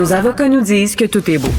Nos avocats nous disent que tout est beau.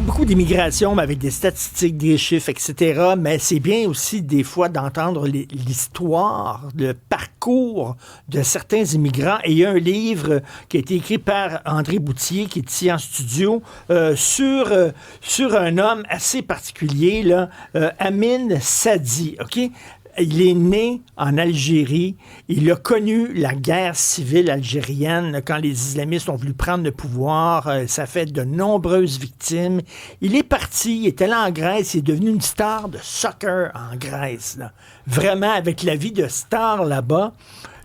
Beaucoup d'immigration, mais avec des statistiques, des chiffres, etc. Mais c'est bien aussi des fois d'entendre l'histoire, le parcours de certains immigrants. Et il y a un livre qui a été écrit par André Bouthier, qui est ici en studio, sur un homme assez particulier, là, Amin Sadi, OK? Il est né en Algérie. Il a connu la guerre civile algérienne quand les islamistes ont voulu prendre le pouvoir. Ça fait de nombreuses victimes. Il est parti, il est allé en Grèce, il est devenu une star de soccer en Grèce, là. Vraiment, avec la vie de star là-bas.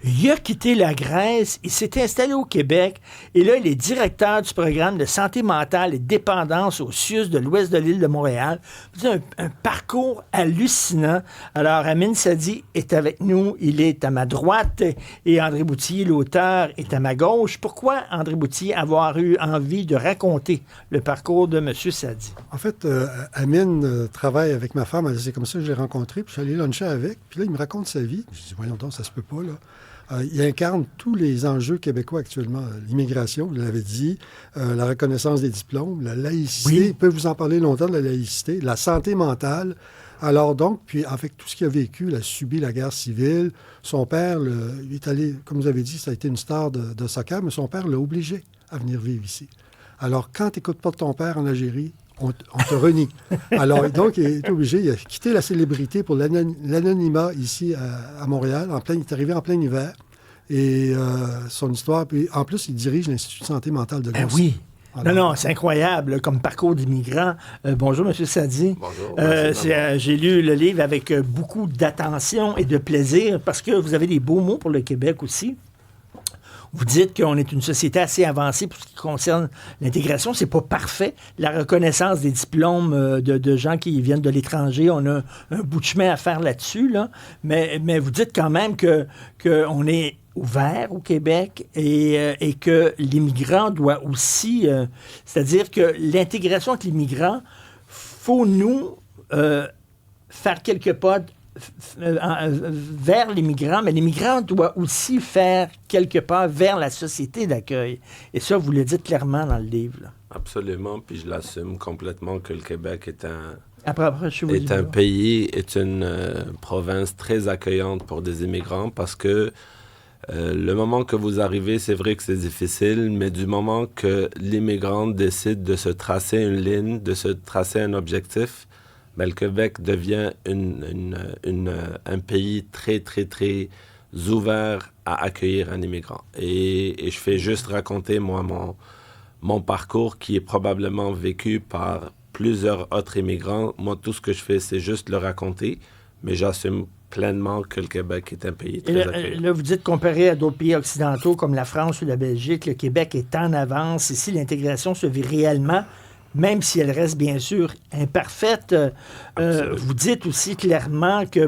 Il a quitté la Grèce, il s'est installé au Québec, et là, il est directeur du programme de santé mentale et dépendance au CIUS de l'ouest de l'île de Montréal. C'est un parcours hallucinant. Alors, Amin Sadi est avec nous, il est à ma droite, et André Bouthier, l'auteur, est à ma gauche. Pourquoi André Bouthier avoir eu envie de raconter le parcours de M. Sadi? En fait, Amin travaille avec ma femme, c'est comme ça que je l'ai rencontré, puis je suis allé luncher avec, puis là, il me raconte sa vie. Je dis, voyons donc, ça se peut pas, là. Il incarne tous les enjeux québécois actuellement. L'immigration, vous l'avez dit, la reconnaissance des diplômes, la laïcité, oui. Il peut vous en parler longtemps de la laïcité, la santé mentale. Alors donc, puis avec tout ce qu'il a vécu, il a subi la guerre civile. Son père, il est allé, comme vous avez dit, ça a été une star de soccer, mais son père l'a obligé à venir vivre ici. Alors, quand tu n'écoutes pas de ton père en Algérie, on te renie. Alors, donc, il est obligé, il a quitté la célébrité pour l'anonymat ici à Montréal. Il est arrivé en plein hiver. Et son histoire, puis en plus, il dirige l'Institut de santé mentale de Gauss. Oui. Alors, non, c'est incroyable comme parcours d'immigrant. Bonjour, M. Sadi. Bonjour. J'ai lu le livre avec beaucoup d'attention et de plaisir parce que vous avez des beaux mots pour le Québec aussi. Vous dites qu'on est une société assez avancée pour ce qui concerne l'intégration. C'est pas parfait. La reconnaissance des diplômes de gens qui viennent de l'étranger, on a un bout de chemin à faire là-dessus, là. Mais vous dites quand même qu'on est ouvert au Québec et que l'immigrant doit aussi... c'est-à-dire que l'intégration avec l'immigrant, faut nous faire quelques pas vers l'immigrant, mais l'immigrant doit aussi faire quelque part vers la société d'accueil. Et ça, vous le dites clairement dans le livre, là. Absolument, puis je l'assume complètement que le Québec est est une province très accueillante pour des immigrants parce que le moment que vous arrivez, c'est vrai que c'est difficile, mais du moment que l'immigrant décide de se tracer une ligne, de se tracer un objectif, ben, le Québec devient un pays très, très, très ouvert à accueillir un immigrant. Et je fais juste raconter, moi, mon parcours qui est probablement vécu par plusieurs autres immigrants. Moi, tout ce que je fais, c'est juste le raconter, mais j'assume pleinement que le Québec est un pays très accueillant. Là, vous dites, comparé à d'autres pays occidentaux comme la France ou la Belgique, le Québec est en avance. Ici, l'intégration se vit réellement, même si elle reste bien sûr imparfaite. Vous dites aussi clairement que,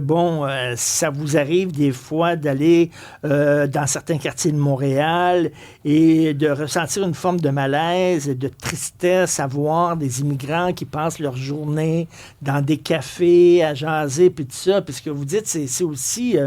ça vous arrive des fois d'aller dans certains quartiers de Montréal et de ressentir une forme de malaise et de tristesse à voir des immigrants qui passent leur journée dans des cafés à jaser, puis tout ça. Puis ce que vous dites, c'est aussi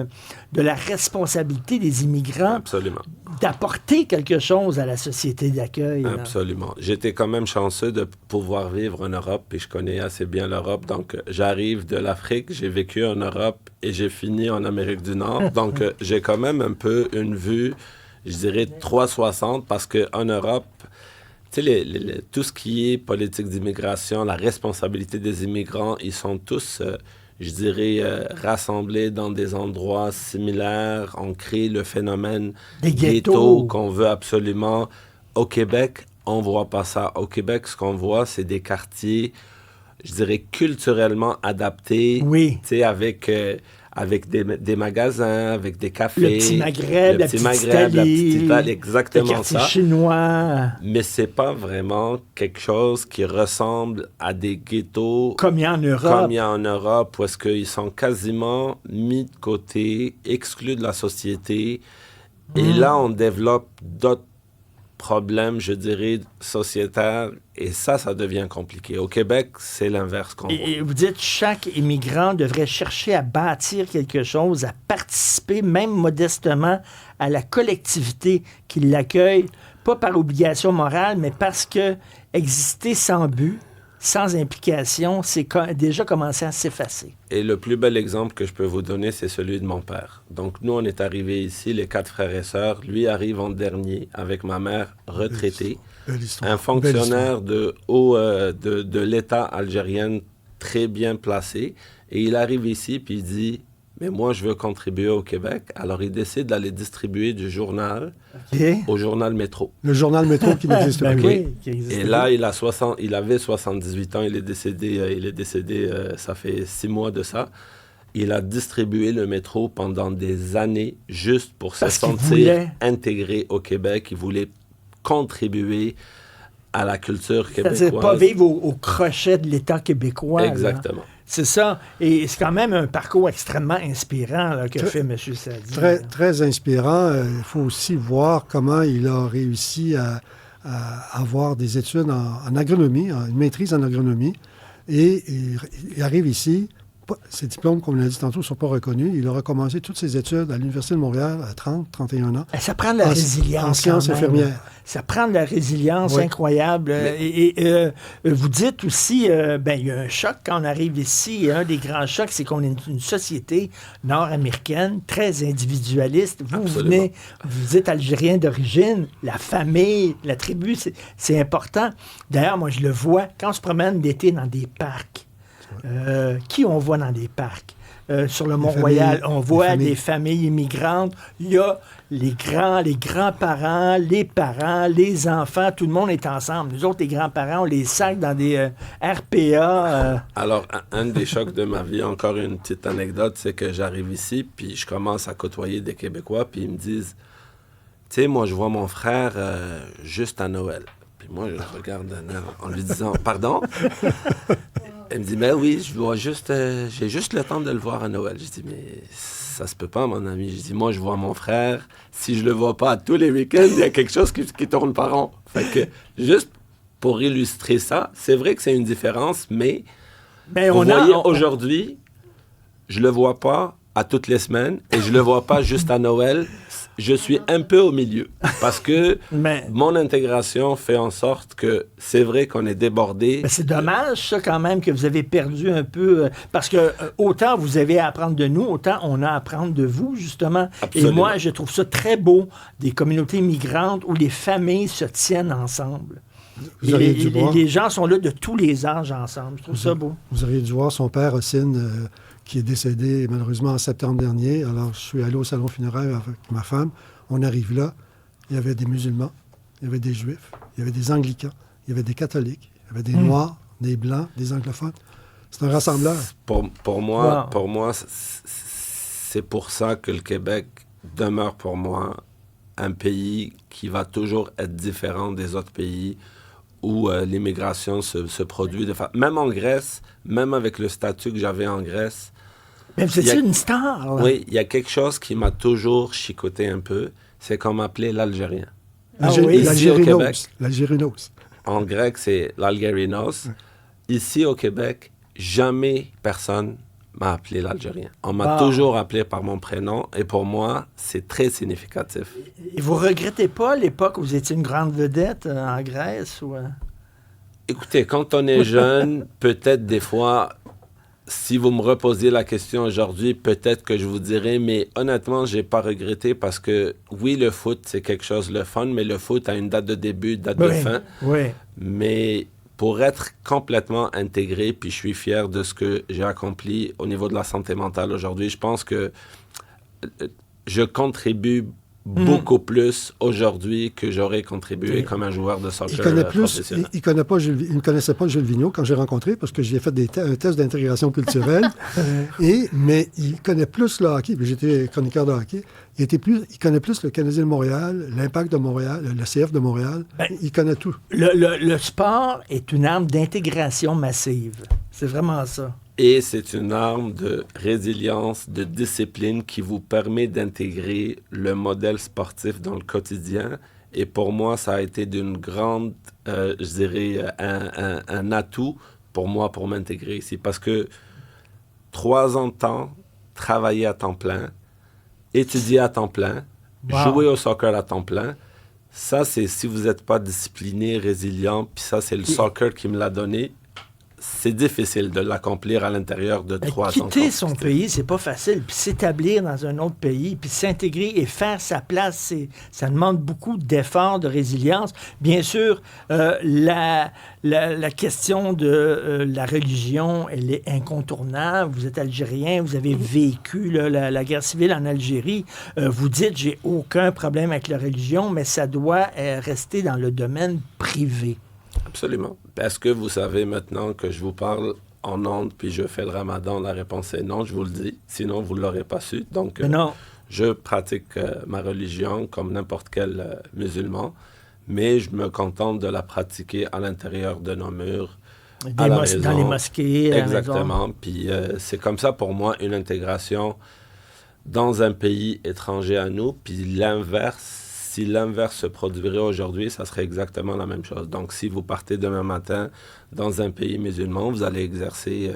de la responsabilité des immigrants. Absolument. D'apporter quelque chose à la société d'accueil. Absolument. J'étais quand même chanceux de pouvoir vivre en Europe, et je connais assez bien l'Europe. Donc, j'arrive de l'Afrique, j'ai vécu en Europe et j'ai fini en Amérique du Nord. Donc, j'ai quand même un peu une vue, je dirais, 360, parce qu'en Europe, tu sais, tout ce qui est politique d'immigration, la responsabilité des immigrants, ils sont tous... je dirais, rassemblés dans des endroits similaires. On crée le phénomène des ghetto qu'on veut absolument. Au Québec, on ne voit pas ça. Au Québec, ce qu'on voit, c'est des quartiers, je dirais, culturellement adaptés. Oui. Tu sais, avec des magasins, avec des cafés. Le petit Maghreb, la petite Italie, exactement ça. Le quartier chinois. Mais c'est pas vraiment quelque chose qui ressemble à des ghettos. Comme il y a en Europe. Comme il y a en Europe, où est-ce qu'ils sont quasiment mis de côté, exclus de la société. Et là, on développe d'autres problèmes, je dirais, sociétaires. Et ça devient compliqué. Au Québec, c'est l'inverse qu'on voit. Et vous dites, chaque immigrant devrait chercher à bâtir quelque chose, à participer, même modestement, à la collectivité qui l'accueille, pas par obligation morale, mais parce que exister sans but, sans implication, c'est déjà commencé à s'effacer. Et le plus bel exemple que je peux vous donner, c'est celui de mon père. Donc, nous, on est arrivés ici, les 4 frères et sœurs. Lui arrive en dernier avec ma mère retraitée. Un fonctionnaire de l'État algérien très bien placé. Et il arrive ici, puis il dit, mais moi, je veux contribuer au Québec. Alors, il décide d'aller distribuer du journal au journal Métro. Le journal Métro qui n'existe plus. Oui, qui existe Et plus. là, il avait 78 ans, il est décédé, ça fait 6 mois de ça. Il a distribué le métro pendant des années juste pour se Parce qu'il sentir voulait. intégré au Québec. Il voulait contribuer à la culture C'est-à-dire québécoise. pas vivre au crochet de l'État québécois. là. Exactement. C'est ça. Et c'est quand même un parcours extrêmement inspirant là, que fait M. Sadi. Très, très inspirant. Il faut aussi voir comment il a réussi à avoir des études en agronomie, une maîtrise en agronomie. Et il arrive ici. Ses diplômes, comme on l'a dit tantôt, ne sont pas reconnus. Il a recommencé toutes ses études à l'Université de Montréal à 30, 31 ans. Ça prend de la résilience. En sciences quand même. infirmières. Ça prend de la résilience Oui. incroyable. Et vous dites aussi, il y a un choc quand on arrive ici. Un des grands chocs, c'est qu'on est une société nord-américaine très individualiste. Vous Absolument. venez, vous êtes algérien d'origine, la famille, la tribu, c'est important. D'ailleurs, moi, je le vois quand on se promène l'été dans des parcs. Qui on voit dans des parcs? Sur le Mont-Royal, on voit des familles immigrantes. Il y a les grands-parents, les parents, les enfants, tout le monde est ensemble. Nous autres, les grands-parents, on les sacs dans des RPA. Alors, un des chocs de ma vie, encore une petite anecdote, c'est que j'arrive ici, puis je commence à côtoyer des Québécois, puis ils me disent, tu sais, moi, je vois mon frère juste à Noël. Puis moi, je regarde en lui disant, pardon? Elle me dit, mais oui, j'ai juste le temps de le voir à Noël. Je dis, mais ça se peut pas, mon ami. Je dis, moi, je vois mon frère. Si je le vois pas tous les week-ends, il y a quelque chose qui tourne par an. Fait que, juste pour illustrer ça, c'est vrai que c'est une différence, mais vous voyez, aujourd'hui, je le vois pas à toutes les semaines et je le vois pas juste à Noël. Je suis un peu au milieu parce que mon intégration fait en sorte que c'est vrai qu'on est débordé. Mais c'est dommage, ça, quand même, que vous avez perdu un peu. Parce que autant vous avez à apprendre de nous, autant on a à apprendre de vous, justement. Absolument. Et moi, je trouve ça très beau, des communautés migrantes où les familles se tiennent ensemble. Vous auriez dû voir. Les gens sont là de tous les âges ensemble. Je trouve ça beau. Vous auriez dû voir son père, Ossine, qui est décédé malheureusement en septembre dernier. Alors, je suis allé au salon funéraire avec ma femme. On arrive là. Il y avait des musulmans, il y avait des juifs, il y avait des anglicans, il y avait des catholiques, il y avait des noirs, des blancs, des anglophones. C'est un rassembleur. Pour moi, c'est pour ça que le Québec demeure pour moi un pays qui va toujours être différent des autres pays où l'immigration se produit. Même en Grèce, même avec le statut que j'avais en Grèce, Mais vous étiez une star, là. oui, il y a quelque chose qui m'a toujours chicoté un peu, c'est qu'on m'appelait l'Algérien. Ah oui, Ici au Québec, L'Algérinos. en grec, c'est l'Algérinos. Ici au Québec, jamais personne m'a appelé l'Algérien. On m'a toujours appelé par mon prénom et pour moi, c'est très significatif. Et vous regrettez pas l'époque où vous étiez une grande vedette en Grèce? Ou, Écoutez, quand on est jeune, peut-être des fois, si vous me reposez la question aujourd'hui, peut-être que je vous dirai, mais honnêtement, j'ai pas regretté parce que oui, le foot, c'est quelque chose de fun, mais le foot a une date de début, date de fin. Oui. Mais pour être complètement intégré, puis je suis fier de ce que j'ai accompli au niveau de la santé mentale aujourd'hui, je pense que je contribue beaucoup plus aujourd'hui que j'aurais contribué comme un joueur de soccer professionnel. Il ne connaissait pas Jules Vigneault quand j'ai rencontré parce que j'ai fait un test d'intégration culturelle. Mais il connaît plus le hockey. Puis j'étais chroniqueur de hockey. Il connaît plus le Canadien de Montréal, l'Impact de Montréal, le CF de Montréal. Il connaît tout. Le sport est une arme d'intégration massive. C'est vraiment ça. Et c'est une arme de résilience, de discipline qui vous permet d'intégrer le modèle sportif dans le quotidien. Et pour moi, ça a été d'une grande, je dirais, un atout pour moi pour m'intégrer ici. Parce que 3 ans de temps, travailler à temps plein, étudier à temps plein, jouer au soccer à temps plein, Ça, c'est si vous n'êtes pas discipliné, résilient, puis ça, c'est le soccer qui me l'a donné. C'est difficile de l'accomplir à l'intérieur de 3 ans. Quitter son pays, c'est pas facile. Puis s'établir dans un autre pays, puis s'intégrer et faire sa place, ça demande beaucoup d'efforts, de résilience. Bien sûr, la question de la religion, elle est incontournable. Vous êtes algérien, vous avez vécu la guerre civile en Algérie. Vous dites, j'ai aucun problème avec la religion, mais ça doit rester dans le domaine privé. Absolument. Est-ce que vous savez maintenant que je vous parle en ondes puis je fais le ramadan? La réponse est non, je vous le dis. Sinon, vous ne l'aurez pas su. Donc, non. Je pratique ma religion comme n'importe quel musulman, mais je me contente de la pratiquer à l'intérieur de nos murs, à la maison. Dans les mosquées. Exactement. Puis c'est comme ça, pour moi, une intégration dans un pays étranger à nous. Puis l'inverse, si l'inverse se produirait aujourd'hui, ça serait exactement la même chose. Donc, si vous partez demain matin dans un pays musulman, vous allez exercer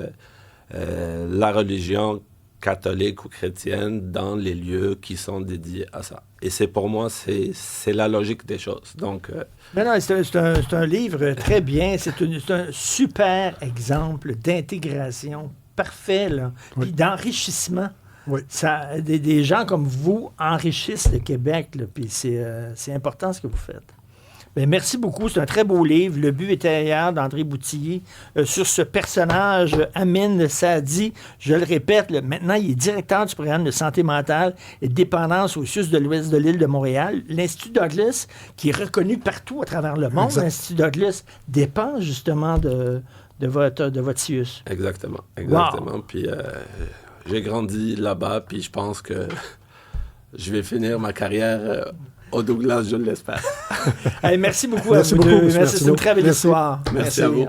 la religion catholique ou chrétienne dans les lieux qui sont dédiés à ça. Et c'est pour moi, c'est la logique des choses. Donc, non, c'est un livre très bien. C'est un super exemple d'intégration parfait, là, Oui. puis d'enrichissement. Oui. Ça, des gens comme vous enrichissent le Québec, là, puis c'est important ce que vous faites. Bien, merci beaucoup. C'est un très beau livre. Le but était ailleurs d'André Boutillier sur ce personnage, Amin Saadi. Je le répète, maintenant, il est directeur du programme de santé mentale et de dépendance au sud de l'ouest de l'île de Montréal. L'Institut Douglas, qui est reconnu partout à travers le monde, Exact. l'Institut Douglas dépend justement de votre CIUS. exactement. Wow. Puis j'ai grandi là-bas, puis je pense que je vais finir ma carrière au Douglas, je l'espère. Allez, merci beaucoup Merci à vous beaucoup, deux. M. Merci, c'est une très belle Merci. histoire. Merci à vous.